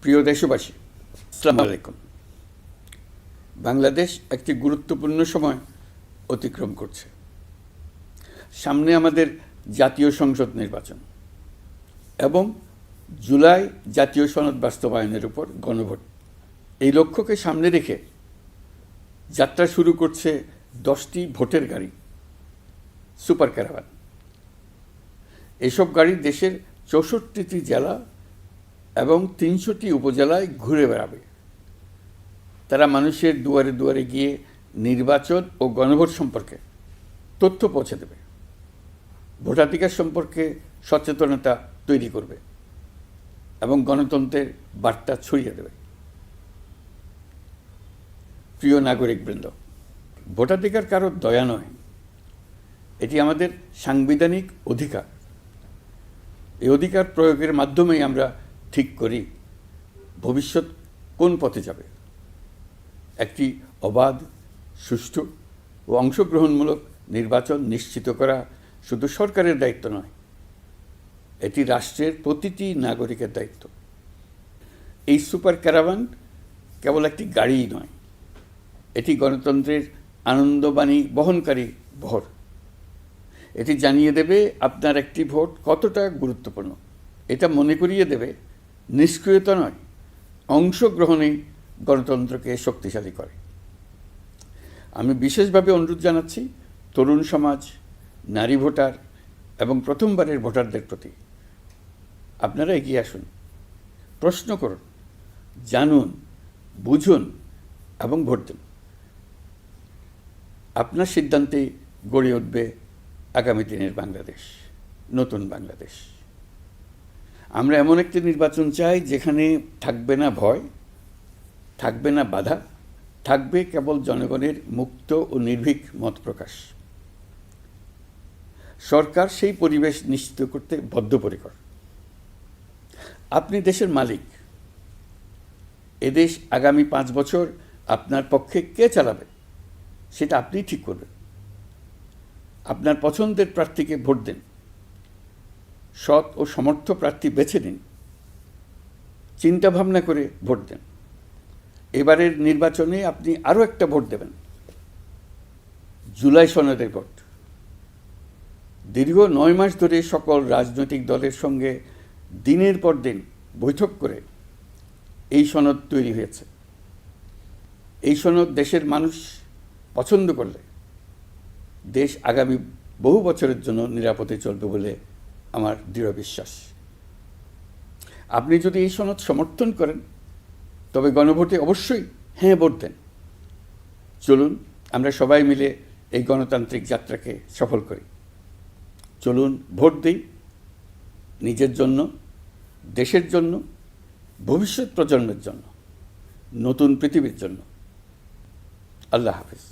প্রিয় দেশবাসী, আসসালামু আলাইকুম। বাংলাদেশ একটি গুরুত্বপূর্ণ সময় অতিক্রম করছে। সামনে আমাদের জাতীয় সংসদ নির্বাচন এবং জুলাই জাতীয় সনদ বাস্তবায়নের উপর গণভোট। এই লক্ষ্যকে সামনে রেখে যাত্রা শুরু করছে 10টি ভোটের গাড়ি, সুপার ক্যারাভান। এসব গাড়ি দেশের 64টি জেলা এবং 300টি উপজেলায় ঘুরে বেড়াবে। তারা মানুষের দুয়ারে দুয়ারে গিয়ে নির্বাচন ও গণভোট সম্পর্কে তথ্য পৌঁছে দেবে, ভোটাধিকার সম্পর্কে সচেতনতা তৈরি করবে এবং গণতন্ত্রের বার্তা ছড়িয়ে দেবে। প্রিয় নাগরিকবৃন্দ, ভোটাধিকার কারো দয়া নয়, এটি আমাদের সাংবিধানিক অধিকার। এই অধিকার প্রয়োগের মাধ্যমেই আমরা ঠিক করি ভবিষ্যৎ কোন পথে যাবে। একটি অবাধ, সুষ্ঠু ও অংশগ্রহণমূলক নির্বাচন নিশ্চিত করা শুধু সরকারের দায়িত্ব নয়, এটি রাষ্ট্রের প্রতিটি নাগরিকের দায়িত্ব। এই সুপার ক্যারাভান কেবল একটি গাড়িই নয়, এটি গণতন্ত্রের আনন্দবাণী বহনকারী বহর। এটি জানিয়ে দেবে আপনার একটি ভোট কতটা গুরুত্বপূর্ণ। এটা মনে করিয়ে দেবে নিষ্ক্রিয়তা নয়, অংশগ্রহণেই গণতন্ত্রকে শক্তিশালী করে। আমি বিশেষভাবে অনুরোধ জানাচ্ছি তরুণ সমাজ, নারী ভোটার এবং প্রথমবারের ভোটারদের প্রতি, আপনারা এগিয়ে আসুন, প্রশ্ন করুন, জানুন, বুঝুন এবং ভোট দিন। আপনার সিদ্ধান্তে গড়ে উঠবে আগামী দিনের বাংলাদেশ, নতুন বাংলাদেশ। আমরা এমন একটি নির্বাচন চাই যেখানে থাকবে না ভয়, থাকবে না বাধা, থাকবে কেবল জনগণের মুক্ত ও নির্ভীক মত প্রকাশ। সরকার সেই পরিবেশ নিশ্চিত করতে বদ্ধপরিকর। আপনি দেশের মালিক। এদেশ আগামী 5 বছর আপনার পক্ষে কে চালাবে সেটা আপনিই ঠিক করবেন। আপনার পছন্দের প্রার্থীকে ভোট দিন, সৎ ও সমর্থ প্রার্থী বেছে নিন, চিন্তা ভাবনা করে ভোট দেন। এবারের নির্বাচনে আপনি আরও একটা ভোট দেবেন, জুলাই সনদের ভোট। দীর্ঘ 9 মাস ধরে সকল রাজনৈতিক দলের সঙ্গে দিনের পর দিন বৈঠক করে এই সনদ তৈরি হয়েছে। এই সনদ দেশের মানুষ পছন্দ করলে দেশ আগামী বহু বছরের জন্য নিরাপদে চলবে বলে আমার দৃঢ় বিশ্বাস। আপনি যদি এই সনদ সমর্থন করেন তবে গণভোটে অবশ্যই হ্যাঁ ভোট দেন। চলুন আমরা সবাই মিলে এই গণতান্ত্রিক যাত্রাকে সফল করি। চলুন ভোট দিই, নিজের জন্য, দেশের জন্য, ভবিষ্যৎ প্রজন্মের জন্য, নতুন পৃথিবীর জন্য। আল্লাহ হাফেজ।